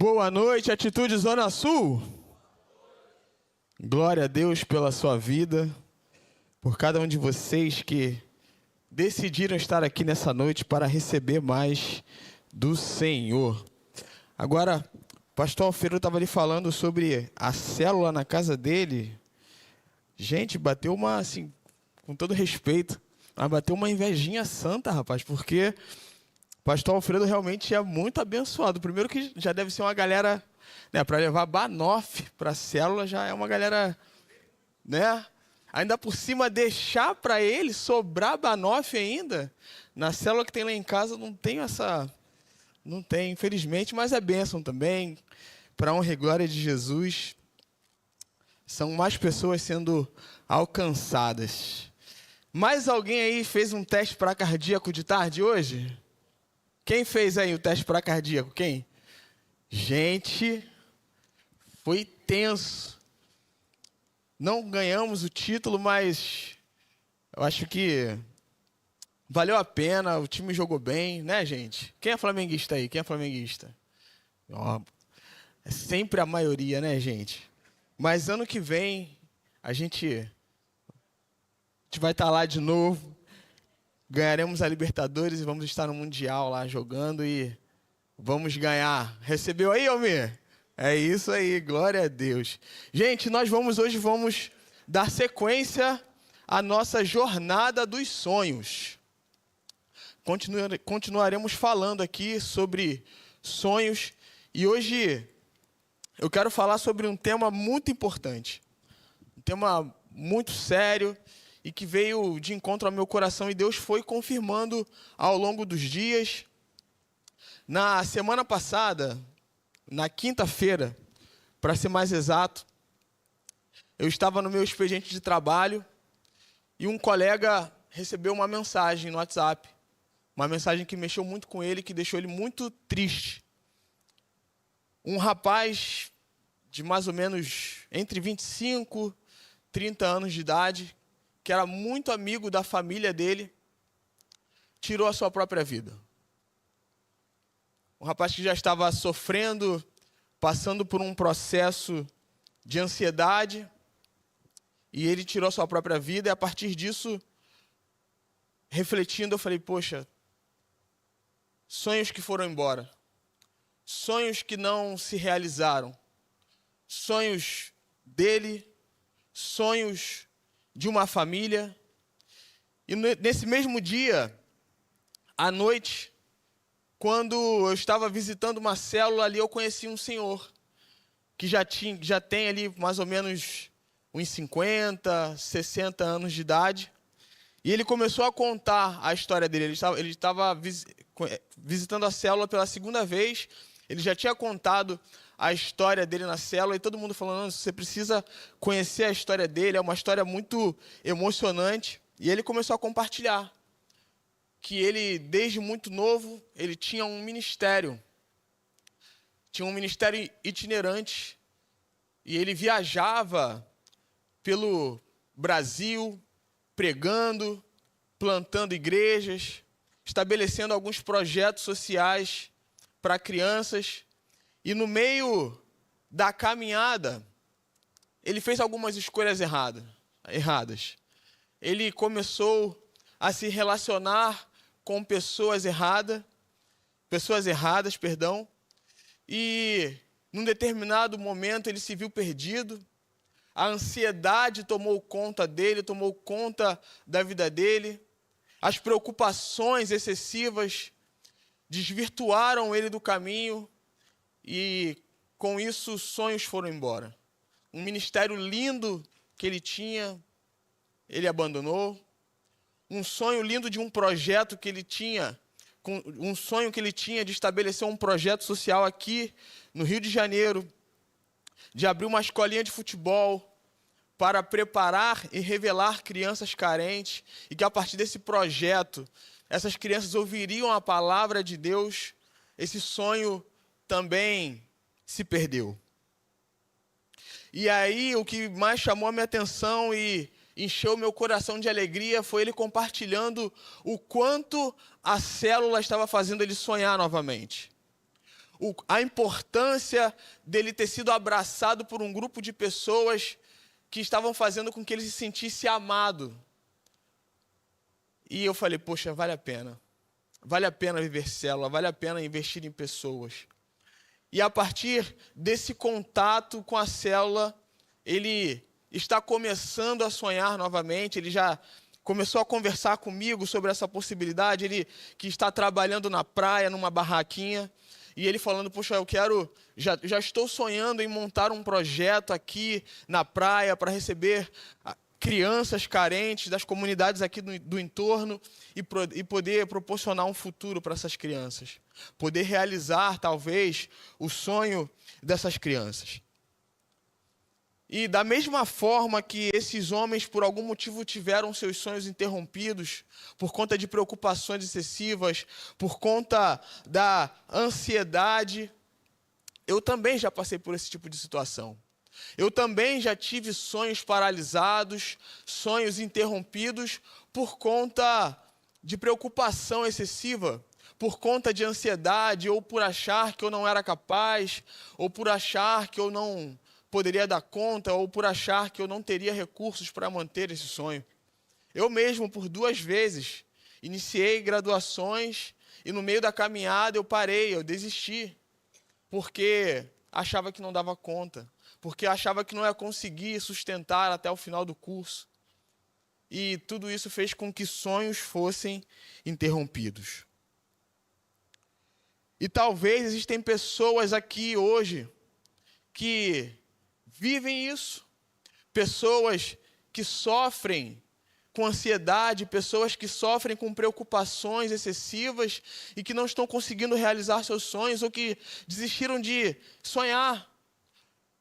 Boa noite, Atitude Zona Sul. Glória a Deus pela sua vida, por cada um de vocês que decidiram estar aqui nessa noite para receber mais do Senhor. Agora, o pastor Alfredo estava ali falando sobre a célula na casa dele. Gente, bateu uma, assim, com todo respeito, mas bateu uma invejinha santa, rapaz, porque o pastor Alfredo realmente é muito abençoado. Primeiro que já deve ser uma galera, né, para levar Banoff para a célula, já é uma galera, né? Ainda por cima, deixar para ele sobrar Banoff ainda. Na célula que tem lá em casa, não tem essa... Não tem, infelizmente, mas é bênção também. Para a honra e glória de Jesus. São mais pessoas sendo alcançadas. Mais alguém aí fez um teste para cardíaco de tarde hoje? Quem fez aí o teste para cardíaco? Quem? Gente, foi tenso. Não ganhamos o título, mas eu acho que valeu a pena. O time jogou bem, né, gente? Quem é flamenguista aí? Quem é flamenguista? Ó, é sempre a maioria, né, gente? Mas ano que vem a gente vai estar lá de novo. Ganharemos a Libertadores e vamos estar no Mundial lá jogando e vamos ganhar. Recebeu aí, Almir? É isso aí, glória a Deus. Gente, nós hoje vamos dar sequência à nossa jornada dos sonhos. Continuaremos falando aqui sobre sonhos e hoje eu quero falar sobre um tema muito importante. Um tema muito sério e que veio de encontro ao meu coração e Deus foi confirmando ao longo dos dias. Na semana passada, na quinta-feira, para ser mais exato, eu estava no meu expediente de trabalho e um colega recebeu uma mensagem no WhatsApp. Uma mensagem que mexeu muito com ele, que deixou ele muito triste. Um rapaz de mais ou menos entre 25 e 30 anos de idade, que era muito amigo da família dele, tirou a sua própria vida. Um rapaz que já estava sofrendo, passando por um processo de ansiedade, e ele tirou a sua própria vida, e a partir disso, refletindo, eu falei, poxa, sonhos que foram embora, sonhos que não se realizaram, sonhos dele, sonhos de uma família. E nesse mesmo dia, à noite, quando eu estava visitando uma célula ali, eu conheci um senhor que já tem ali mais ou menos uns 50, 60 anos de idade. E ele começou a contar a história dele. Ele estava visitando a célula pela segunda vez. Ele já tinha contado a história dele na célula e todo mundo falando, você precisa conhecer a história dele, é uma história muito emocionante. E ele começou a compartilhar que ele, desde muito novo, ele tinha um ministério. Tinha um ministério itinerante. E ele viajava pelo Brasil, pregando, plantando igrejas, estabelecendo alguns projetos sociais para crianças. E no meio da caminhada, ele fez algumas escolhas erradas. Ele começou a se relacionar com pessoas erradas, e num determinado momento ele se viu perdido. A ansiedade tomou conta dele, tomou conta da vida dele. As preocupações excessivas desvirtuaram ele do caminho e, com isso, os sonhos foram embora. Um ministério lindo que ele tinha, ele abandonou. Um sonho lindo de um projeto que ele tinha, um sonho que ele tinha de estabelecer um projeto social aqui no Rio de Janeiro, de abrir uma escolinha de futebol para preparar e revelar crianças carentes e que a partir desse projeto essas crianças ouviriam a palavra de Deus. Esse sonho também se perdeu. E aí o que mais chamou a minha atenção e encheu meu coração de alegria foi ele compartilhando o quanto a célula estava fazendo ele sonhar novamente. a importância dele ter sido abraçado por um grupo de pessoas que estavam fazendo com que ele se sentisse amado. E eu falei, poxa, vale a pena. Vale a pena viver célula, vale a pena investir em pessoas. E a partir desse contato com a célula, ele está começando a sonhar novamente, ele já começou a conversar comigo sobre essa possibilidade, ele que está trabalhando na praia, numa barraquinha, e ele falando, poxa, já estou sonhando em montar um projeto aqui na praia para receber crianças carentes das comunidades aqui do entorno e poder proporcionar um futuro para essas crianças. Poder realizar, talvez, o sonho dessas crianças. E da mesma forma que esses homens, por algum motivo, tiveram seus sonhos interrompidos, por conta de preocupações excessivas, por conta da ansiedade, eu também já passei por esse tipo de situação. Eu também já tive sonhos paralisados, sonhos interrompidos, por conta de preocupação excessiva, por conta de ansiedade, ou por achar que eu não era capaz, ou por achar que eu não poderia dar conta, ou por achar que eu não teria recursos para manter esse sonho. Eu mesmo, por 2 vezes, iniciei graduações e no meio da caminhada eu parei, eu desisti, porque achava que não dava conta, porque achava que não ia conseguir sustentar até o final do curso. E tudo isso fez com que sonhos fossem interrompidos. E talvez existem pessoas aqui hoje que vivem isso, pessoas que sofrem com ansiedade, pessoas que sofrem com preocupações excessivas e que não estão conseguindo realizar seus sonhos ou que desistiram de sonhar.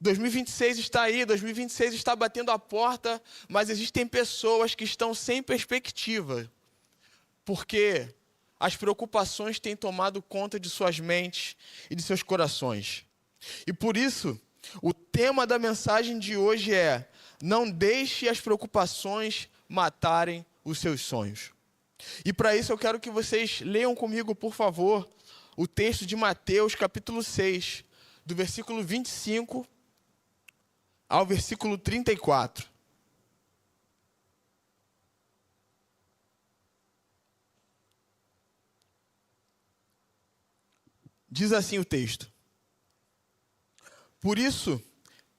2026 está aí, 2026 está batendo a porta, mas existem pessoas que estão sem perspectiva, porque as preocupações têm tomado conta de suas mentes e de seus corações. E por isso, o tema da mensagem de hoje é: não deixe as preocupações matarem os seus sonhos. E para isso eu quero que vocês leiam comigo, por favor, o texto de Mateus, capítulo 6, do versículo 25 ao versículo 34. Diz assim o texto: por isso,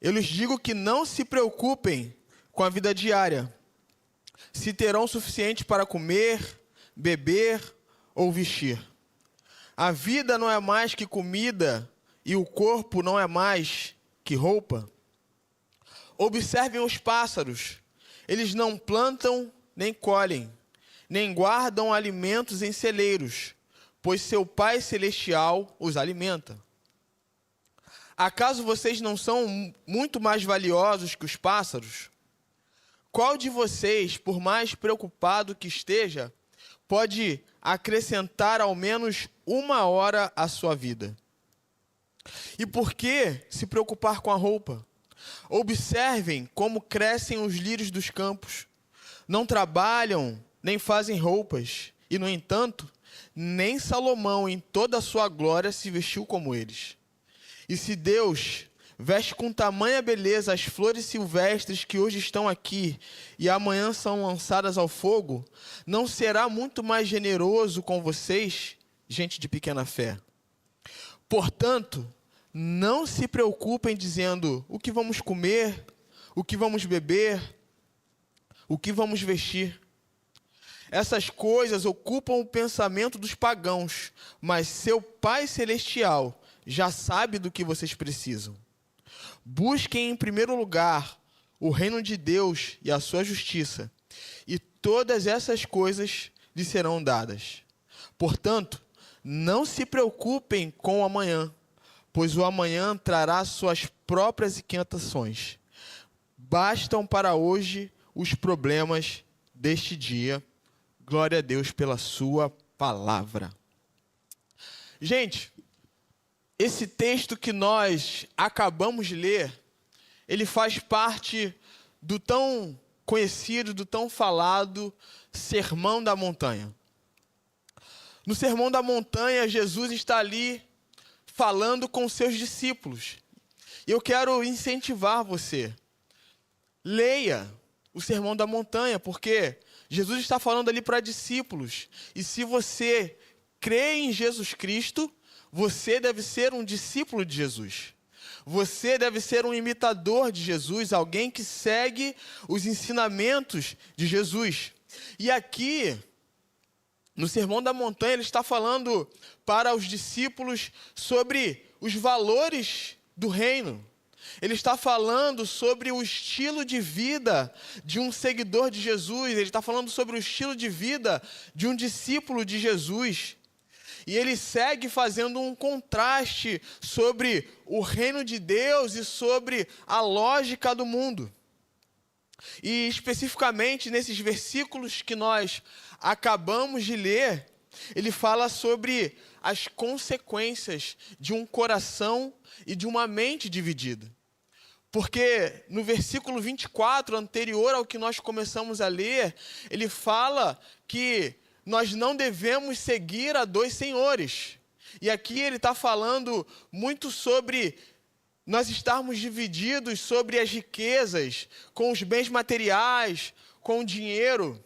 eu lhes digo que não se preocupem com a vida diária, se terão o suficiente para comer, beber ou vestir. A vida não é mais que comida e o corpo não é mais que roupa. Observem os pássaros, eles não plantam nem colhem, nem guardam alimentos em celeiros, pois seu Pai Celestial os alimenta. Acaso vocês não são muito mais valiosos que os pássaros? Qual de vocês, por mais preocupado que esteja, pode acrescentar ao menos 1 hora à sua vida? E por que se preocupar com a roupa? Observem como crescem os lírios dos campos. Não trabalham, nem fazem roupas. E, no entanto, nem Salomão, em toda a sua glória, se vestiu como eles. E se Deus veste com tamanha beleza as flores silvestres que hoje estão aqui e amanhã são lançadas ao fogo, não será muito mais generoso com vocês, gente de pequena fé? Portanto, não se preocupem dizendo: o que vamos comer, o que vamos beber, o que vamos vestir. Essas coisas ocupam o pensamento dos pagãos, mas seu Pai Celestial já sabe do que vocês precisam. Busquem em primeiro lugar o reino de Deus e a sua justiça, e todas essas coisas lhe serão dadas. Portanto, não se preocupem com o amanhã, pois o amanhã trará suas próprias inquietações. Bastam para hoje os problemas deste dia. Glória a Deus pela sua palavra. Gente, esse texto que nós acabamos de ler, ele faz parte do tão conhecido, do tão falado Sermão da Montanha. No Sermão da Montanha, Jesus está ali falando com seus discípulos. E eu quero incentivar você. Leia o Sermão da Montanha, porque Jesus está falando ali para discípulos. E se você crê em Jesus Cristo, você deve ser um discípulo de Jesus. Você deve ser um imitador de Jesus, alguém que segue os ensinamentos de Jesus. E aqui, no Sermão da Montanha, ele está falando para os discípulos sobre os valores do reino. Ele está falando sobre o estilo de vida de um seguidor de Jesus. Ele está falando sobre o estilo de vida de um discípulo de Jesus. E ele segue fazendo um contraste sobre o reino de Deus e sobre a lógica do mundo. E especificamente nesses versículos que nós acabamos de ler, ele fala sobre as consequências de um coração e de uma mente dividida. Porque no versículo 24, anterior ao que nós começamos a ler, ele fala que nós não devemos seguir a dois senhores. E aqui ele está falando muito sobre nós estarmos divididos sobre as riquezas, com os bens materiais, com o dinheiro.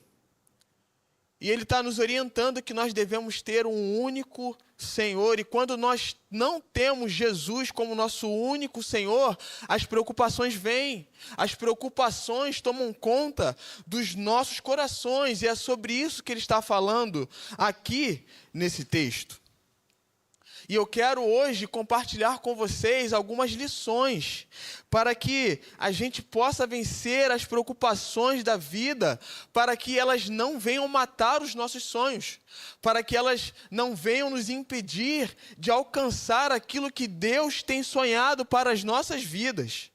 E ele está nos orientando que nós devemos ter um único Senhor. E quando nós não temos Jesus como nosso único Senhor, as preocupações vêm. As preocupações tomam conta dos nossos corações. E é sobre isso que ele está falando aqui nesse texto. E eu quero hoje compartilhar com vocês algumas lições para que a gente possa vencer as preocupações da vida, para que elas não venham matar os nossos sonhos, para que elas não venham nos impedir de alcançar aquilo que Deus tem sonhado para as nossas vidas.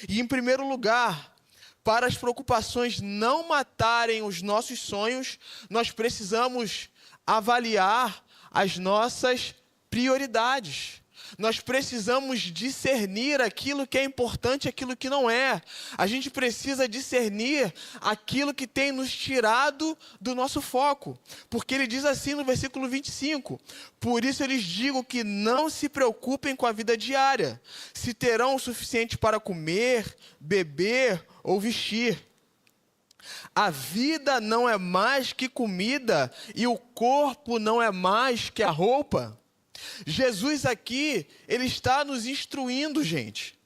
E em primeiro lugar, para as preocupações não matarem os nossos sonhos, nós precisamos avaliar as nossas prioridades. Nós precisamos discernir aquilo que é importante e aquilo que não é. A gente precisa discernir aquilo que tem nos tirado do nosso foco. Porque ele diz assim no versículo 25: por isso eu lhes digo que não se preocupem com a vida diária, se terão o suficiente para comer, beber ou vestir. A vida não é mais que comida e o corpo não é mais que a roupa. Jesus aqui, ele está nos instruindo, gente,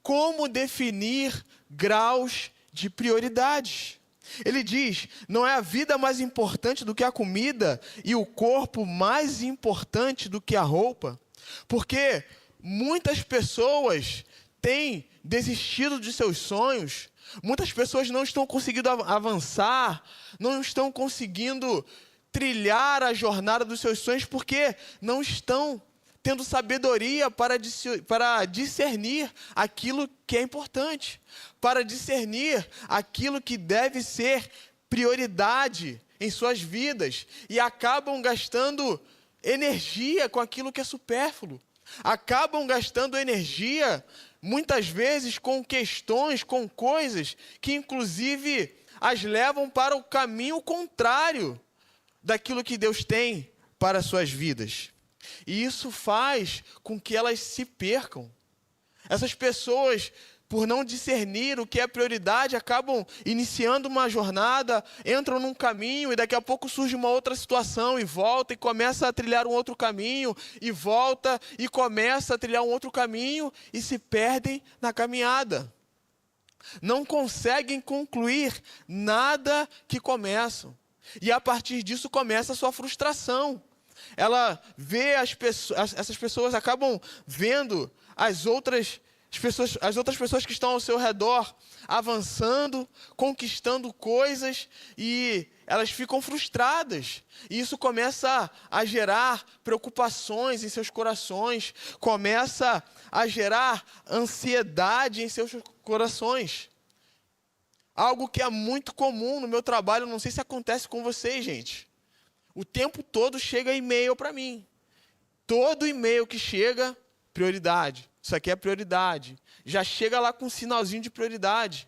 como definir graus de prioridades. Ele diz, não é a vida mais importante do que a comida e o corpo mais importante do que a roupa. Porque muitas pessoas têm desistido de seus sonhos, muitas pessoas não estão conseguindo avançar, não estão conseguindo trilhar a jornada dos seus sonhos porque não estão tendo sabedoria para discernir aquilo que é importante, para discernir aquilo que deve ser prioridade em suas vidas e acabam gastando energia com aquilo que é supérfluo, acabam gastando energia muitas vezes com questões, com coisas que inclusive as levam para o caminho contrário daquilo que Deus tem para as suas vidas. E isso faz com que elas se percam. Essas pessoas, por não discernir o que é prioridade, acabam iniciando uma jornada, entram num caminho e daqui a pouco surge uma outra situação e volta e começa a trilhar um outro caminho e volta e começa a trilhar um outro caminho e se perdem na caminhada. Não conseguem concluir nada que começam. E a partir disso começa a sua frustração. Ela vê essas pessoas acabam vendo as outras pessoas que estão ao seu redor avançando, conquistando coisas e elas ficam frustradas. E isso começa a gerar preocupações em seus corações, começa a gerar ansiedade em seus corações. Algo que é muito comum no meu trabalho, não sei se acontece com vocês, gente. O tempo todo chega e-mail para mim. Todo e-mail que chega, prioridade. Isso aqui é prioridade. Já chega lá com um sinalzinho de prioridade.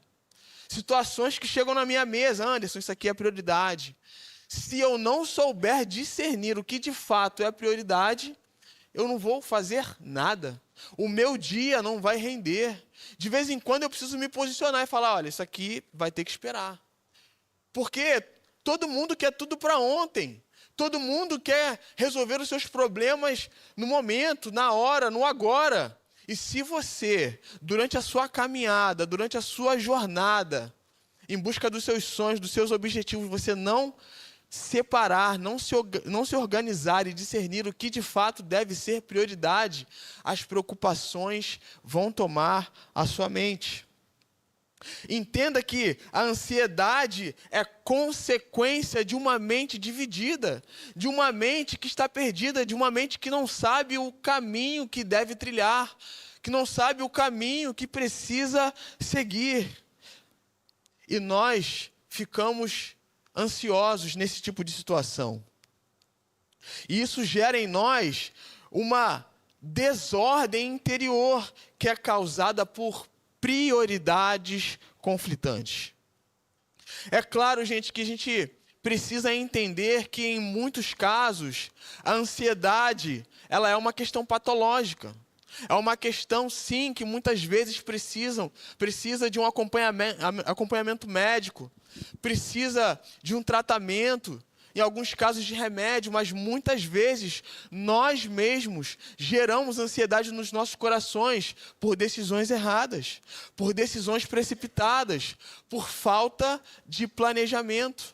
Situações que chegam na minha mesa, Anderson, isso aqui é prioridade. Se eu não souber discernir o que de fato é prioridade, eu não vou fazer nada. O meu dia não vai render. De vez em quando eu preciso me posicionar e falar, olha, isso aqui vai ter que esperar. Porque todo mundo quer tudo para ontem. Todo mundo quer resolver os seus problemas no momento, na hora, no agora. E se você, durante a sua caminhada, durante a sua jornada, em busca dos seus sonhos, dos seus objetivos, você não separar, não se organizar e discernir o que de fato deve ser prioridade, as preocupações vão tomar a sua mente. Entenda que a ansiedade é consequência de uma mente dividida, de uma mente que está perdida, de uma mente que não sabe o caminho que deve trilhar, que não sabe o caminho que precisa seguir. E nós ficamos ansiosos nesse tipo de situação. E isso gera em nós uma desordem interior que é causada por prioridades conflitantes. É claro, gente, que a gente precisa entender que em muitos casos a ansiedade, ela é uma questão patológica. É uma questão, sim, que muitas vezes precisa de um acompanhamento médico, precisa de um tratamento, em alguns casos de remédio, mas muitas vezes nós mesmos geramos ansiedade nos nossos corações por decisões erradas, por decisões precipitadas, por falta de planejamento.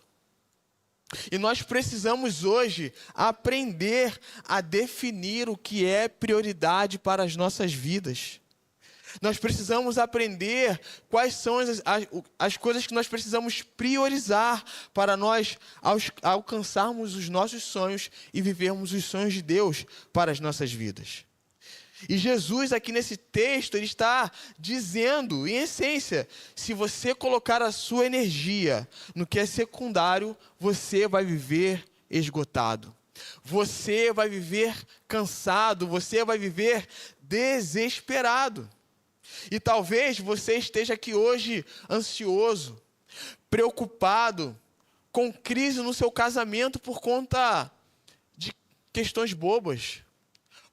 E nós precisamos hoje aprender a definir o que é prioridade para as nossas vidas. Nós precisamos aprender quais são as coisas que nós precisamos priorizar para nós alcançarmos os nossos sonhos e vivermos os sonhos de Deus para as nossas vidas. E Jesus aqui nesse texto, ele está dizendo, em essência, se você colocar a sua energia no que é secundário, você vai viver esgotado. Você vai viver cansado, você vai viver desesperado. E talvez você esteja aqui hoje ansioso, preocupado, com crise no seu casamento por conta de questões bobas,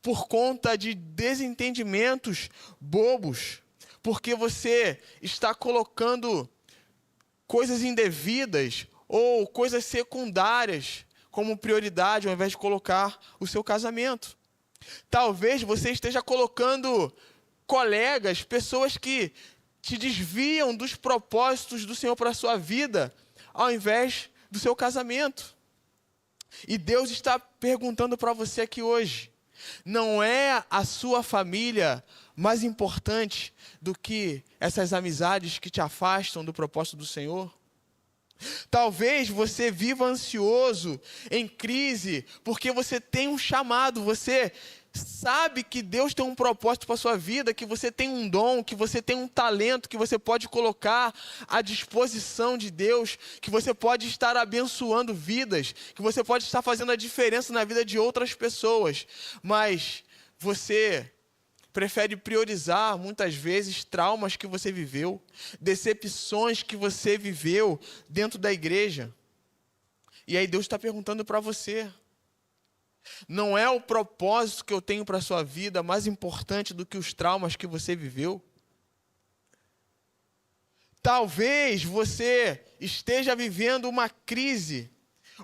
por conta de desentendimentos bobos, porque você está colocando coisas indevidas ou coisas secundárias como prioridade ao invés de colocar o seu casamento. Talvez você esteja colocando colegas, pessoas que te desviam dos propósitos do Senhor para a sua vida, ao invés do seu casamento. E Deus está perguntando para você aqui hoje, não é a sua família mais importante do que essas amizades que te afastam do propósito do Senhor? Talvez você viva ansioso, em crise, porque você tem um chamado, você sabe que Deus tem um propósito para a sua vida, que você tem um dom, que você tem um talento, que você pode colocar à disposição de Deus, que você pode estar abençoando vidas, que você pode estar fazendo a diferença na vida de outras pessoas, mas você prefere priorizar, muitas vezes, traumas que você viveu, decepções que você viveu dentro da igreja. E aí Deus está perguntando para você, não é o propósito que eu tenho para a sua vida mais importante do que os traumas que você viveu? Talvez você esteja vivendo uma crise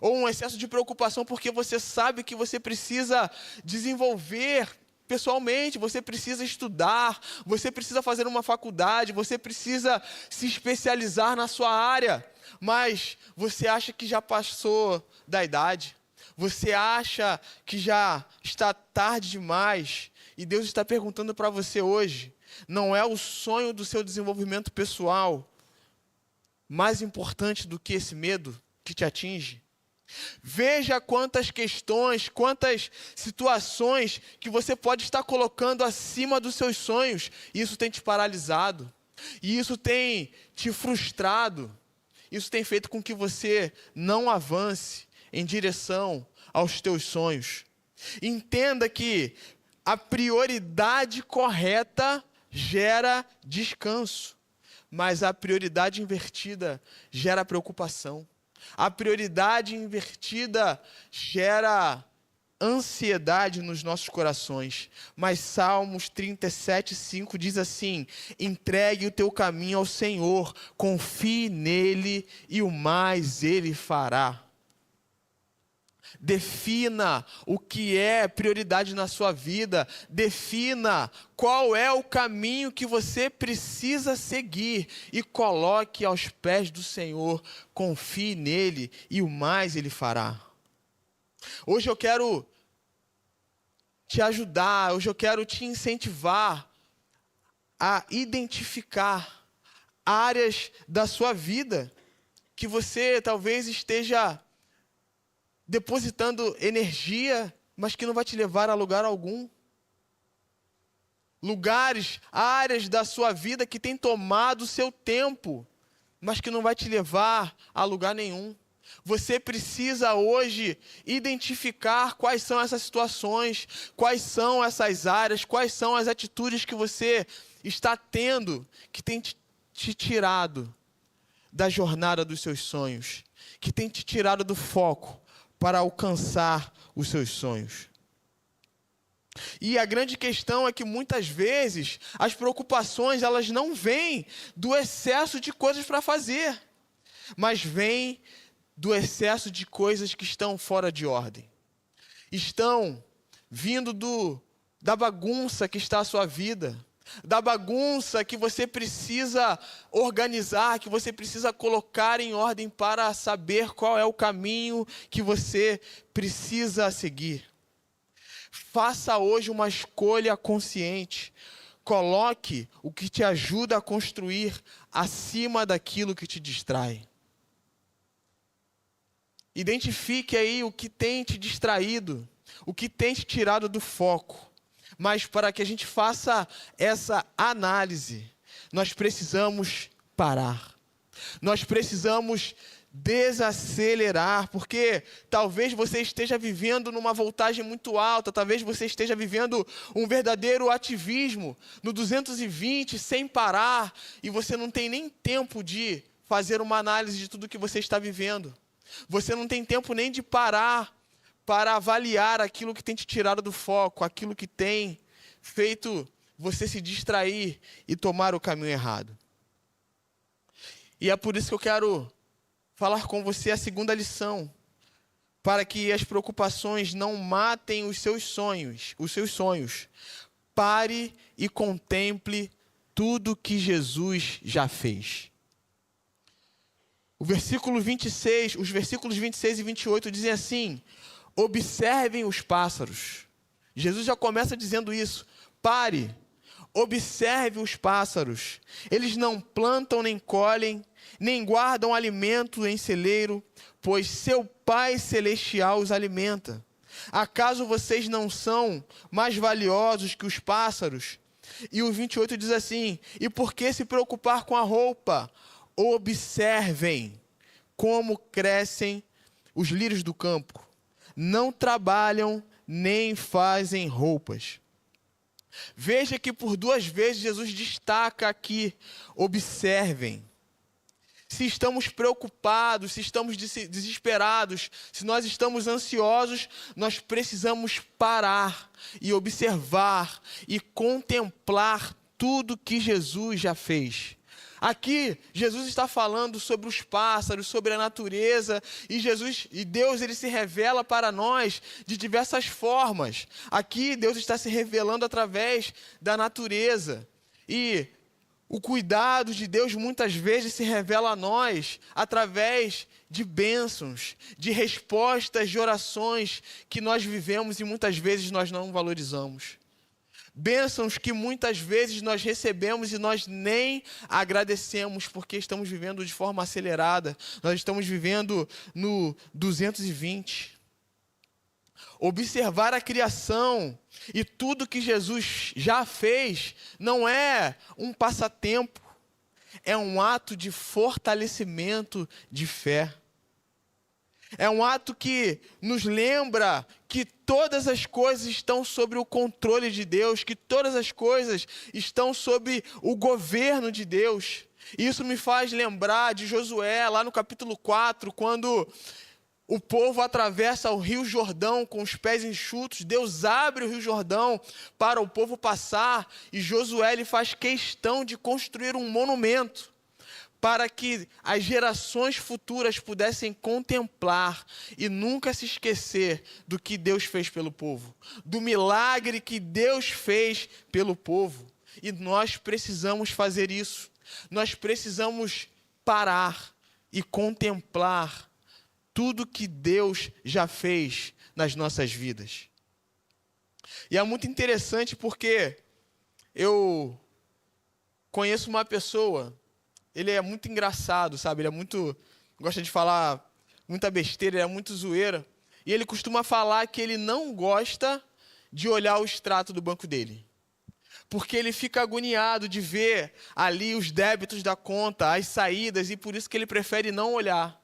ou um excesso de preocupação porque você sabe que você precisa desenvolver pessoalmente, você precisa estudar, você precisa fazer uma faculdade, você precisa se especializar na sua área, mas você acha que já passou da idade, você acha que já está tarde demais, e Deus está perguntando para você hoje, não é o sonho do seu desenvolvimento pessoal mais importante do que esse medo que te atinge? Veja quantas questões, quantas situações que você pode estar colocando acima dos seus sonhos. E isso tem te paralisado. E isso tem te frustrado. Isso tem feito com que você não avance em direção aos teus sonhos. Entenda que a prioridade correta gera descanso. Mas a prioridade invertida gera preocupação. A prioridade invertida gera ansiedade nos nossos corações. Mas Salmos 37:5 diz assim: entregue o teu caminho ao Senhor, confie nele e o mais ele fará. Defina o que é prioridade na sua vida. Defina qual é o caminho que você precisa seguir e coloque aos pés do Senhor. Confie nele e o mais ele fará. Hoje eu quero te ajudar, hoje eu quero te incentivar a identificar áreas da sua vida que você talvez esteja depositando energia, mas que não vai te levar a lugar algum. Lugares, áreas da sua vida que tem tomado o seu tempo, mas que não vai te levar a lugar nenhum. Você precisa hoje identificar quais são essas situações, quais são essas áreas, quais são as atitudes que você está tendo, que tem te tirado da jornada dos seus sonhos, que tem te tirado do foco para alcançar os seus sonhos. E a grande questão é que muitas vezes as preocupações elas não vêm do excesso de coisas para fazer, mas vêm do excesso de coisas que estão fora de ordem. Estão vindo da bagunça que está a sua vida, da bagunça que você precisa organizar, que você precisa colocar em ordem para saber qual é o caminho que você precisa seguir. Faça hoje uma escolha consciente. Coloque o que te ajuda a construir acima daquilo que te distrai. Identifique aí o que tem te distraído, o que tem te tirado do foco. Mas para que a gente faça essa análise, nós precisamos parar. Nós precisamos desacelerar, porque talvez você esteja vivendo numa voltagem muito alta, talvez você esteja vivendo um verdadeiro ativismo no 220 sem parar, e você não tem nem tempo de fazer uma análise de tudo que você está vivendo. Você não tem tempo nem de parar para avaliar aquilo que tem te tirado do foco, aquilo que tem feito você se distrair e tomar o caminho errado. E é por isso que eu quero falar com você a segunda lição, para que as preocupações não matem os seus sonhos. Pare e contemple tudo que Jesus já fez. Os versículos 26 e 28 dizem assim: observem os pássaros. Jesus já começa dizendo isso. Pare, observe os pássaros. Eles não plantam nem colhem, nem guardam alimento em celeiro, pois seu Pai Celestial os alimenta. Acaso vocês não são mais valiosos que os pássaros? E o 28 diz assim: e por que se preocupar com a roupa? Observem como crescem os lírios do campo. Não trabalham nem fazem roupas. Veja que por 2 vezes Jesus destaca aqui: observem. Se estamos preocupados, se estamos desesperados, se nós estamos ansiosos, nós precisamos parar e observar e contemplar tudo que Jesus já fez. Aqui, Jesus está falando sobre os pássaros, sobre a natureza, e Deus ele se revela para nós de diversas formas. Aqui, Deus está se revelando através da natureza. E o cuidado de Deus muitas vezes se revela a nós através de bênçãos, de respostas de orações que nós vivemos e muitas vezes nós não valorizamos. Bênçãos que muitas vezes nós recebemos e nós nem agradecemos porque estamos vivendo de forma acelerada. Nós estamos vivendo no 220. Observar a criação e tudo que Jesus já fez não é um passatempo, é um ato de fortalecimento de fé. É um ato que nos lembra que todas as coisas estão sob o controle de Deus, que todas as coisas estão sob o governo de Deus. Isso me faz lembrar de Josué, lá no capítulo 4, quando O povo atravessa o Rio Jordão com os pés enxutos. Deus abre o Rio Jordão para o povo passar. E Josué ele faz questão de construir um monumento para que as gerações futuras pudessem contemplar e nunca se esquecer do que Deus fez pelo povo, do milagre que Deus fez pelo povo. E nós precisamos fazer isso. Nós precisamos parar e contemplar tudo que Deus já fez nas nossas vidas. E é muito interessante porque eu conheço uma pessoa, ele é muito engraçado, sabe? Ele é muito, gosta de falar muita besteira, ele é muito zoeira. E ele costuma falar que ele não gosta de olhar o extrato do banco dele. Porque ele fica agoniado de ver ali os débitos da conta, as saídas, e por isso que ele prefere não olhar.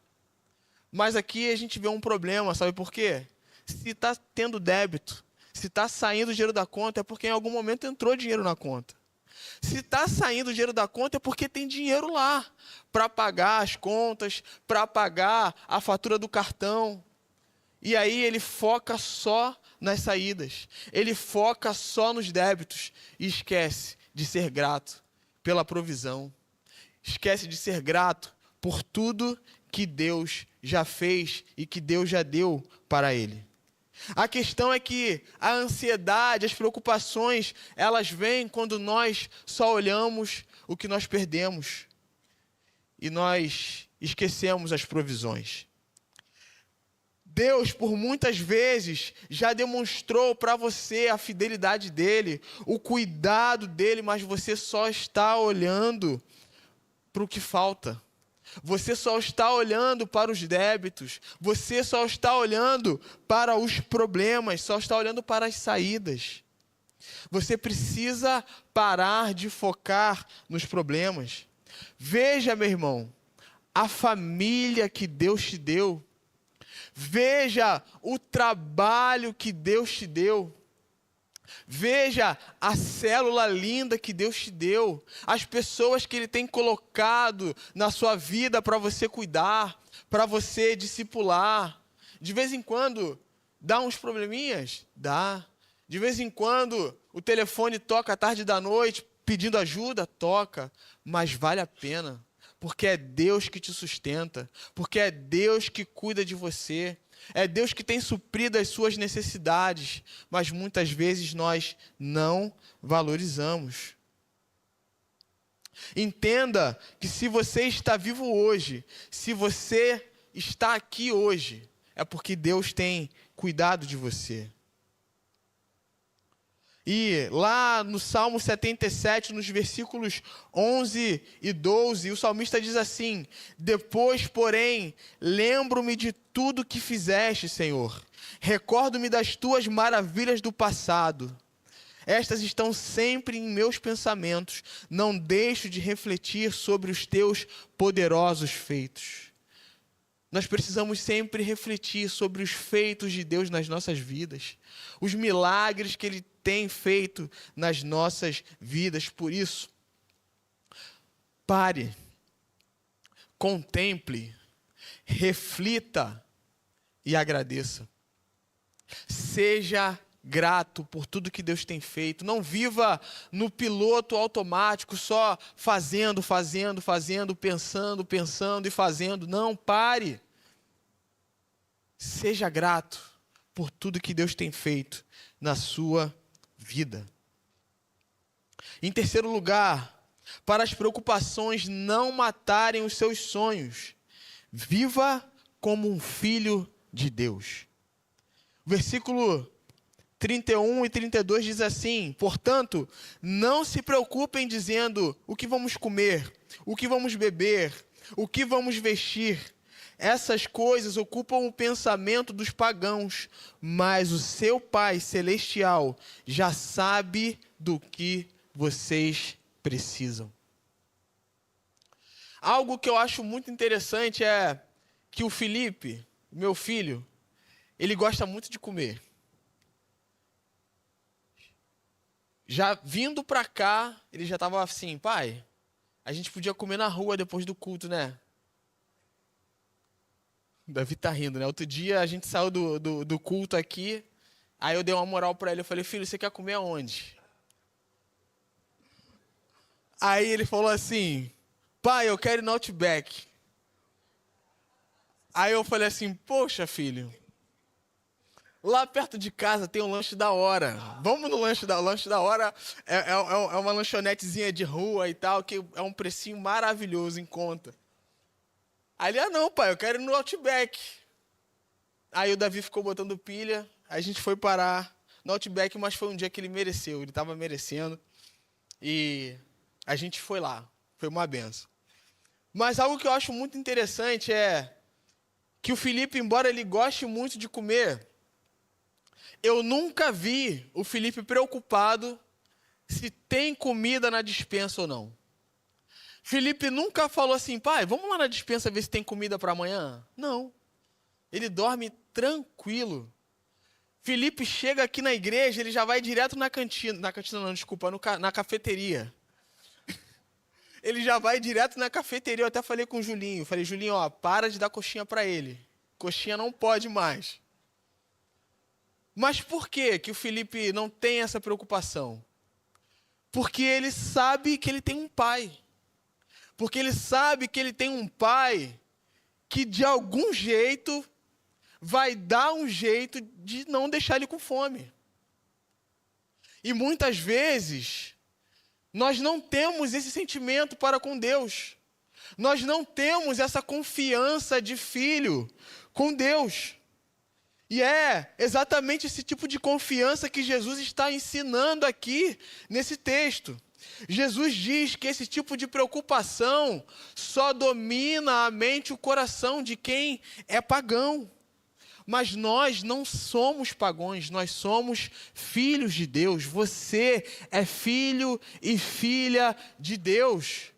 Mas aqui a gente vê um problema, sabe por quê? Se está tendo débito, se está saindo dinheiro da conta, é porque em algum momento entrou dinheiro na conta. Se está saindo dinheiro da conta, é porque tem dinheiro lá para pagar as contas, para pagar a fatura do cartão. E aí ele foca só nas saídas, ele foca só nos débitos e esquece de ser grato pela provisão. Esquece de ser grato por tudo que Deus já fez e que Deus já deu para ele. A questão é que a ansiedade, as preocupações, elas vêm quando nós só olhamos o que nós perdemos e nós esquecemos as provisões. Deus, por muitas vezes, já demonstrou para você a fidelidade dele, o cuidado dele, mas você só está olhando para o que falta. Você só está olhando para os débitos, você só está olhando para os problemas, só está olhando para as saídas. Você precisa parar de focar nos problemas. Veja, meu irmão, a família que Deus te deu. Veja o trabalho que Deus te deu. Veja a célula linda que Deus te deu, as pessoas que Ele tem colocado na sua vida para você cuidar, para você discipular. De vez em quando dá uns probleminhas? Dá. De vez em quando o telefone toca à tarde da noite pedindo ajuda? Toca. Mas vale a pena, porque é Deus que te sustenta, porque é Deus que cuida de você. É Deus que tem suprido as suas necessidades, mas muitas vezes nós não valorizamos. Entenda que se você está vivo hoje, se você está aqui hoje, é porque Deus tem cuidado de você. E lá no Salmo 77, nos versículos 11 e 12, o salmista diz assim: depois, porém, lembro-me de tudo que fizeste, Senhor. Recordo-me das tuas maravilhas do passado. Estas estão sempre em meus pensamentos. Não deixo de refletir sobre os teus poderosos feitos. Nós precisamos sempre refletir sobre os feitos de Deus nas nossas vidas, os milagres que Ele tem feito nas nossas vidas. Por isso, pare, contemple, reflita e agradeça. Seja grato por tudo que Deus tem feito. Não viva no piloto automático, só fazendo, pensando e fazendo. Não, pare. Seja grato por tudo que Deus tem feito na sua vida. Em terceiro lugar, para as preocupações não matarem os seus sonhos, viva como um filho de Deus. Versículo 31 e 32 diz assim: portanto, não se preocupem dizendo o que vamos comer, o que vamos beber, o que vamos vestir. Essas coisas ocupam o pensamento dos pagãos, mas o seu Pai Celestial já sabe do que vocês precisam. Algo que eu acho muito interessante é que o Felipe, meu filho, ele gosta muito de comer. Já vindo para cá, ele já estava assim: pai, a gente podia comer na rua depois do culto, né? Davi tá rindo, né? Outro dia a gente saiu do culto aqui, aí eu dei uma moral pra ele, eu falei, filho, você quer comer aonde? Aí ele falou assim, pai, eu quero ir no Outback. Aí eu falei assim, poxa, filho, lá perto de casa tem um lanche da hora. Vamos no lanche da hora. É uma lanchonetezinha de rua e tal, que é um precinho maravilhoso em conta. Aí ele, não, pai, eu quero ir no Outback. Aí o Davi ficou botando pilha, aí a gente foi parar no Outback, mas foi um dia que ele mereceu, ele estava merecendo. E a gente foi lá, foi uma benção. Mas algo que eu acho muito interessante é que o Felipe, embora ele goste muito de comer, eu nunca vi o Felipe preocupado se tem comida na despensa ou não. Felipe nunca falou assim, pai, vamos lá na despensa ver se tem comida para amanhã? Não. Ele dorme tranquilo. Felipe chega aqui na igreja, ele já vai direto na cantina. Na cantina não, desculpa, na cafeteria. Ele já vai direto na cafeteria. Eu até falei com o Julinho. Falei, Julinho, ó, para de dar coxinha para ele. Coxinha não pode mais. Mas por que o Felipe não tem essa preocupação? Porque ele sabe que ele tem um pai. Porque ele sabe que ele tem um pai que de algum jeito vai dar um jeito de não deixar ele com fome. E muitas vezes nós não temos esse sentimento para com Deus. Nós não temos essa confiança de filho com Deus. E é exatamente esse tipo de confiança que Jesus está ensinando aqui nesse texto. Jesus diz que esse tipo de preocupação só domina a mente e o coração de quem é pagão. Mas nós não somos pagãos, nós somos filhos de Deus. Você é filho e filha de Deus.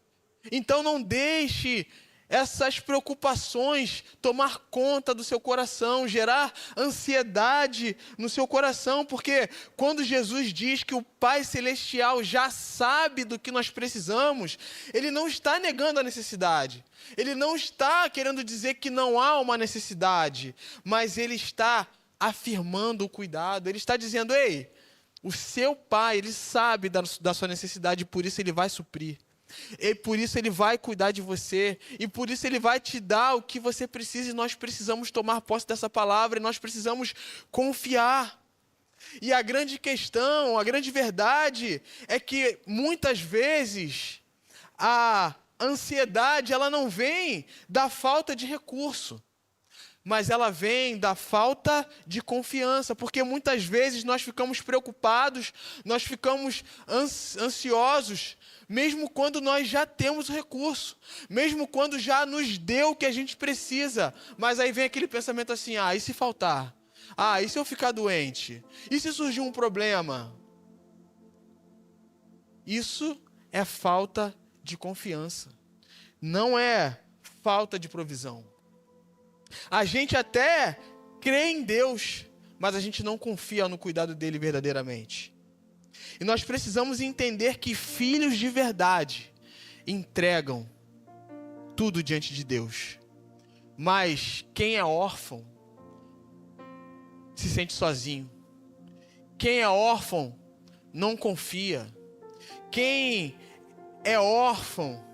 Então não deixe essas preocupações tomar conta do seu coração, gerar ansiedade no seu coração, porque quando Jesus diz que o Pai Celestial já sabe do que nós precisamos, Ele não está negando a necessidade, Ele não está querendo dizer que não há uma necessidade, mas Ele está afirmando o cuidado, Ele está dizendo, ei, o seu Pai, Ele sabe da sua necessidade, por isso Ele vai suprir. E por isso Ele vai cuidar de você, e por isso Ele vai te dar o que você precisa, e nós precisamos tomar posse dessa palavra, e nós precisamos confiar. E a grande questão, a grande verdade, é que muitas vezes a ansiedade, ela não vem da falta de recurso, mas ela vem da falta de confiança, porque muitas vezes nós ficamos preocupados, nós ficamos ansiosos, mesmo quando nós já temos o recurso, mesmo quando já nos deu o que a gente precisa, mas aí vem aquele pensamento assim, e se faltar? E se eu ficar doente? E se surgir um problema? Isso é falta de confiança, não é falta de provisão. A gente até crê em Deus, mas a gente não confia no cuidado dele verdadeiramente. E nós precisamos entender que filhos de verdade entregam tudo diante de Deus. Mas quem é órfão se sente sozinho. Quem é órfão não confia. Quem é órfão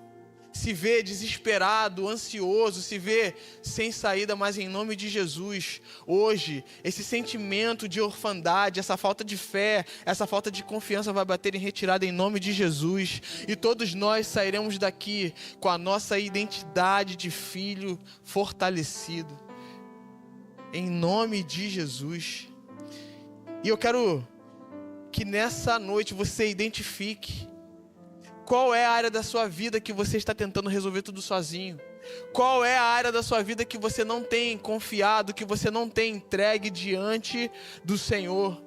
se vê desesperado, ansioso, se vê sem saída, mas em nome de Jesus, hoje, esse sentimento de orfandade, essa falta de fé, essa falta de confiança vai bater em retirada em nome de Jesus, e todos nós sairemos daqui com a nossa identidade de filho fortalecido, em nome de Jesus. E eu quero que nessa noite você identifique qual é a área da sua vida que você está tentando resolver tudo sozinho? Qual é a área da sua vida que você não tem confiado, que você não tem entregue diante do Senhor?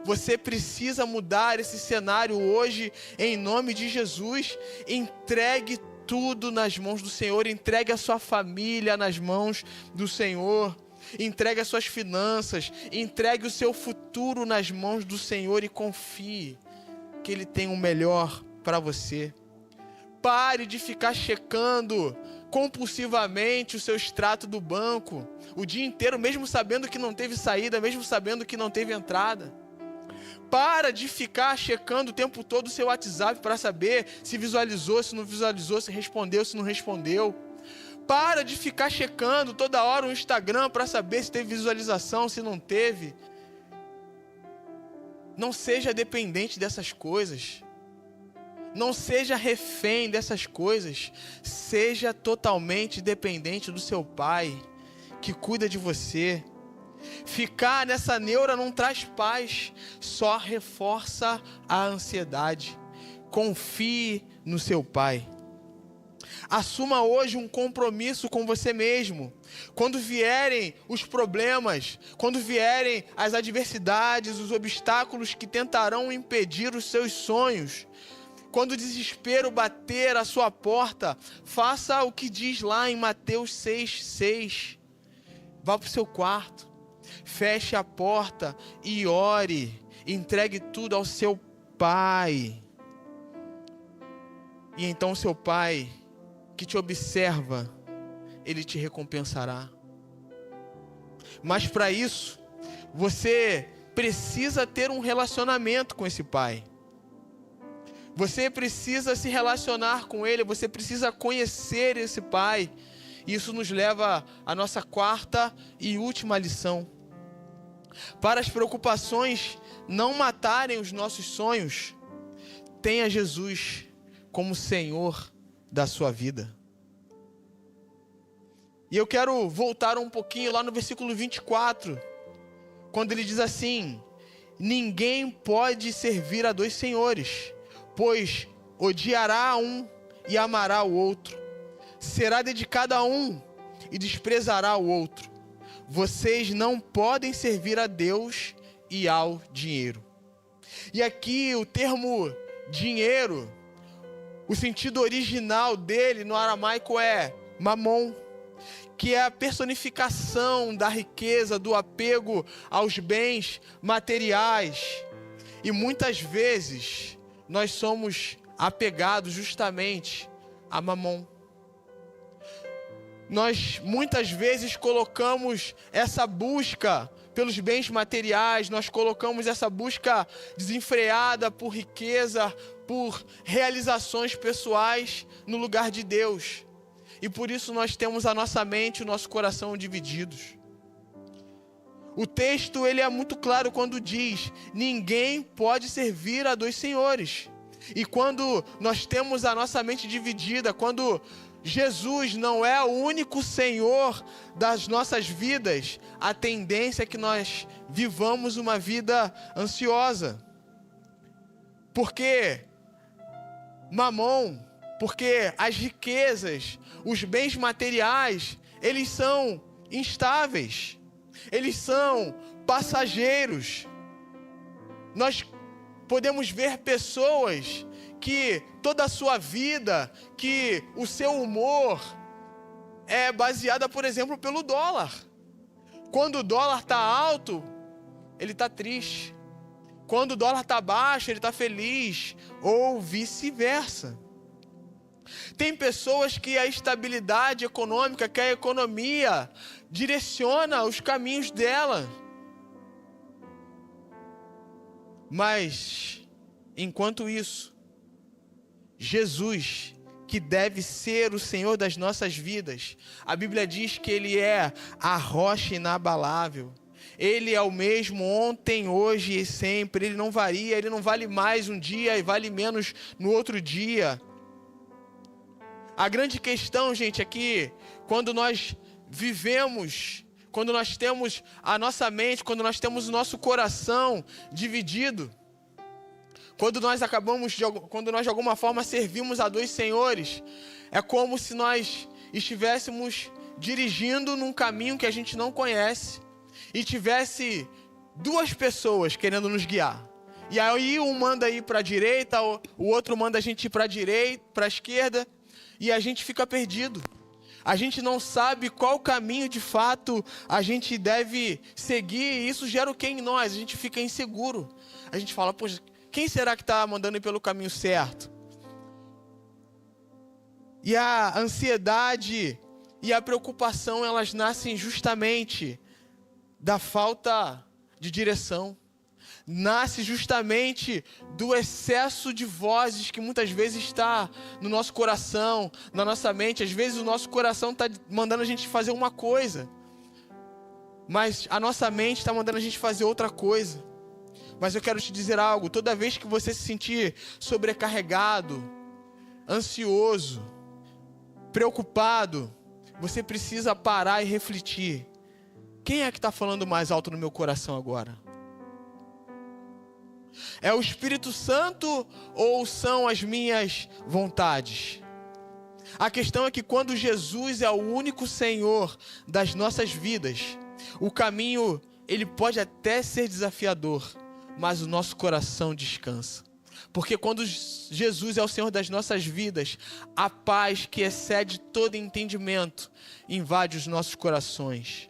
Você precisa mudar esse cenário hoje, em nome de Jesus. Entregue tudo nas mãos do Senhor, entregue a sua família nas mãos do Senhor. Entregue as suas finanças, entregue o seu futuro nas mãos do Senhor e confie que Ele tem o melhor para você. Pare de ficar checando compulsivamente o seu extrato do banco o dia inteiro, mesmo sabendo que não teve saída, mesmo sabendo que não teve entrada. Para de ficar checando o tempo todo o seu WhatsApp para saber se visualizou, se não visualizou, se respondeu, se não respondeu. Para de ficar checando toda hora o Instagram para saber se teve visualização, se não teve. Não seja dependente dessas coisas. Não seja refém dessas coisas. Seja totalmente dependente do seu Pai, que cuida de você. Ficar nessa neura não traz paz, só reforça a ansiedade. Confie no seu Pai. Assuma hoje um compromisso com você mesmo. Quando vierem os problemas, quando vierem as adversidades, os obstáculos que tentarão impedir os seus sonhos, quando o desespero bater à sua porta, faça o que diz lá em Mateus 6,6. Vá para o seu quarto, feche a porta e ore. Entregue tudo ao seu Pai. E então o seu Pai, que te observa, Ele te recompensará. Mas para isso, você precisa ter um relacionamento com esse Pai. Você precisa se relacionar com Ele, você precisa conhecer esse Pai. Isso nos leva à nossa quarta e última lição. Para as preocupações não matarem os nossos sonhos, tenha Jesus como Senhor da sua vida. E eu quero voltar um pouquinho lá no versículo 24, quando ele diz assim: ninguém pode servir a dois senhores, pois odiará um e amará o outro, será dedicado a um e desprezará o outro. Vocês não podem servir a Deus e ao dinheiro. E aqui o termo dinheiro, o sentido original dele no aramaico é mamon, que é a personificação da riqueza, do apego aos bens materiais. E muitas vezes nós somos apegados justamente a mamon. Nós muitas vezes colocamos essa busca pelos bens materiais, nós colocamos essa busca desenfreada por riqueza, por realizações pessoais no lugar de Deus. E por isso nós temos a nossa mente e o nosso coração divididos. O texto ele é muito claro quando diz: ninguém pode servir a dois senhores. E quando nós temos a nossa mente dividida, quando Jesus não é o único Senhor das nossas vidas, a tendência é que nós vivamos uma vida ansiosa. Porque mamon, porque as riquezas, os bens materiais, eles são instáveis, eles são passageiros. Nós podemos ver pessoas que toda a sua vida, que o seu humor é baseada, por exemplo, pelo dólar. Quando o dólar está alto, ele está triste. Quando o dólar está baixo, ele está feliz, ou vice-versa. Tem pessoas que a estabilidade econômica, que a economia direciona os caminhos dela. Mas, enquanto isso, Jesus, que deve ser o Senhor das nossas vidas, a Bíblia diz que Ele é a rocha inabalável. Ele é o mesmo ontem, hoje e sempre. Ele não varia, Ele não vale mais um dia e vale menos no outro dia. A grande questão, gente, é que quando nós vivemos, quando nós temos a nossa mente, quando nós temos o nosso coração dividido, quando nós de alguma forma servimos a dois senhores, é como se nós estivéssemos dirigindo num caminho que a gente não conhece e tivesse duas pessoas querendo nos guiar. E aí um manda ir para a direita, o outro manda a gente ir para a direita, para a esquerda, e a gente fica perdido. A gente não sabe qual caminho de fato a gente deve seguir, e isso gera o que em nós? A gente fica inseguro. A gente fala, poxa, quem será que está mandando ir pelo caminho certo? E a ansiedade e a preocupação, elas nascem justamente da falta de direção. Nasce justamente do excesso de vozes que muitas vezes está no nosso coração, na nossa mente. Às vezes o nosso coração está mandando a gente fazer uma coisa, mas a nossa mente está mandando a gente fazer outra coisa. Mas eu quero te dizer algo: toda vez que você se sentir sobrecarregado, ansioso, preocupado, você precisa parar e refletir. Quem é que está falando mais alto no meu coração agora? É o Espírito Santo ou são as minhas vontades? A questão é que quando Jesus é o único Senhor das nossas vidas, o caminho, ele pode até ser desafiador, mas o nosso coração descansa. Porque quando Jesus é o Senhor das nossas vidas, a paz que excede todo entendimento invade os nossos corações.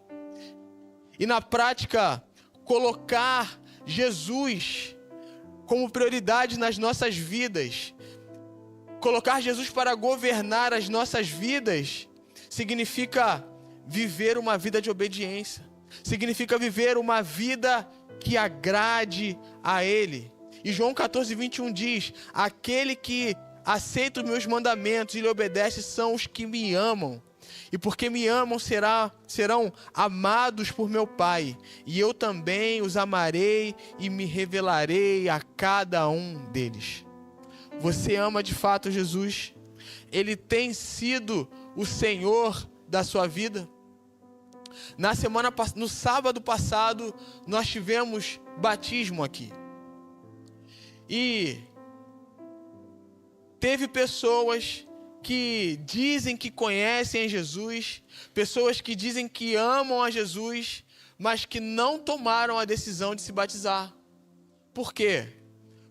E na prática, colocar Jesus como prioridade nas nossas vidas, colocar Jesus para governar as nossas vidas, significa viver uma vida de obediência, significa viver uma vida que agrade a Ele. E João 14:21 diz: aquele que aceita os meus mandamentos e lhe obedece são os que me amam. E porque me amam serão amados por meu Pai. E eu também os amarei e me revelarei a cada um deles. Você ama de fato Jesus? Ele tem sido o Senhor da sua vida? No sábado passado, nós tivemos batismo aqui. E teve pessoas que dizem que conhecem a Jesus, pessoas que dizem que amam a Jesus, mas que não tomaram a decisão de se batizar. Por quê?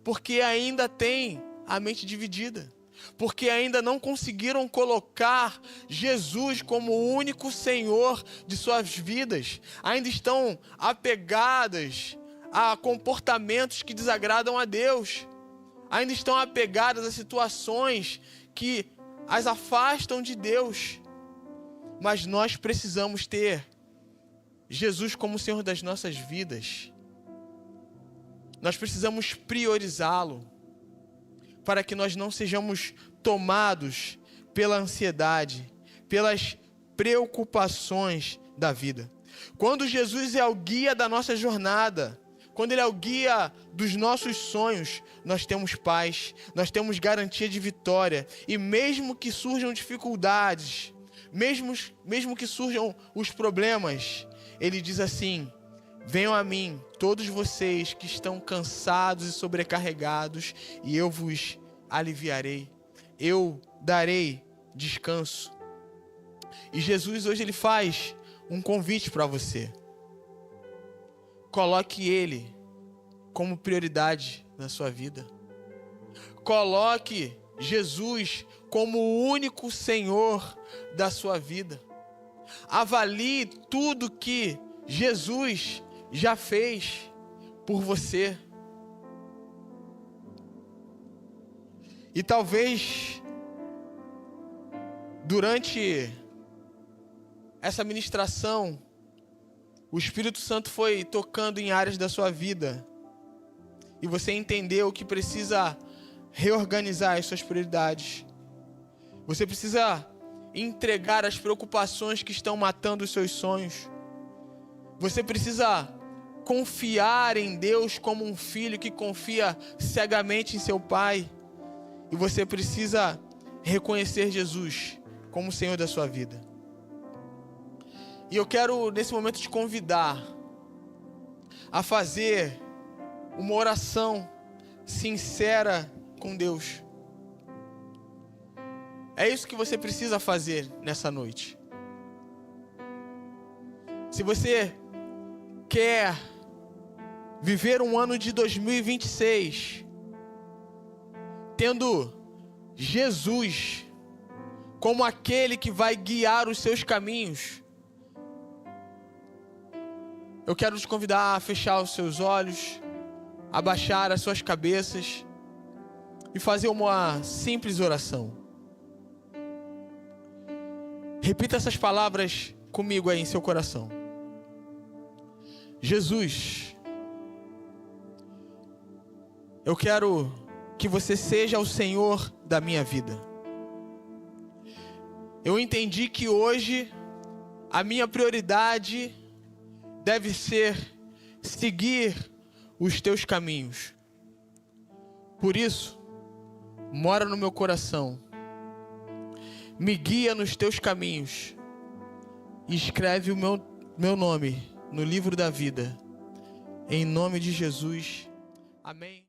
Porque ainda tem a mente dividida. Porque ainda não conseguiram colocar Jesus como o único Senhor de suas vidas. Ainda estão apegadas a comportamentos que desagradam a Deus. Ainda estão apegadas a situações que as afastam de Deus. Mas nós precisamos ter Jesus como Senhor das nossas vidas. Nós precisamos priorizá-lo, para que nós não sejamos tomados pela ansiedade, pelas preocupações da vida. Quando Jesus é o guia da nossa jornada, quando Ele é o guia dos nossos sonhos, nós temos paz, nós temos garantia de vitória. E mesmo que surjam dificuldades, mesmo que surjam os problemas, Ele diz assim: venham a mim, todos vocês que estão cansados e sobrecarregados, e eu vos aliviarei. Eu darei descanso. E Jesus hoje Ele faz um convite para você. Coloque Ele como prioridade na sua vida. Coloque Jesus como o único Senhor da sua vida. Avalie tudo que Jesus já fez por você. E talvez durante essa ministração o Espírito Santo foi tocando em áreas da sua vida e você entendeu que precisa reorganizar as suas prioridades. Você precisa entregar as preocupações que estão matando os seus sonhos. Você precisa confiar em Deus como um filho que confia cegamente em seu pai. E você precisa reconhecer Jesus como o Senhor da sua vida. E eu quero nesse momento te convidar a fazer uma oração sincera com Deus. É isso que você precisa fazer nessa noite. Se você quer viver um ano de 2026 tendo Jesus como aquele que vai guiar os seus caminhos, eu quero te convidar a fechar os seus olhos, abaixar as suas cabeças e fazer uma simples oração. Repita essas palavras comigo aí em seu coração. Jesus, eu quero que você seja o Senhor da minha vida. Eu entendi que hoje a minha prioridade deve ser seguir os teus caminhos. Por isso, mora no meu coração. Me guia nos teus caminhos. E escreve o meu nome no livro da vida. Em nome de Jesus. Amém.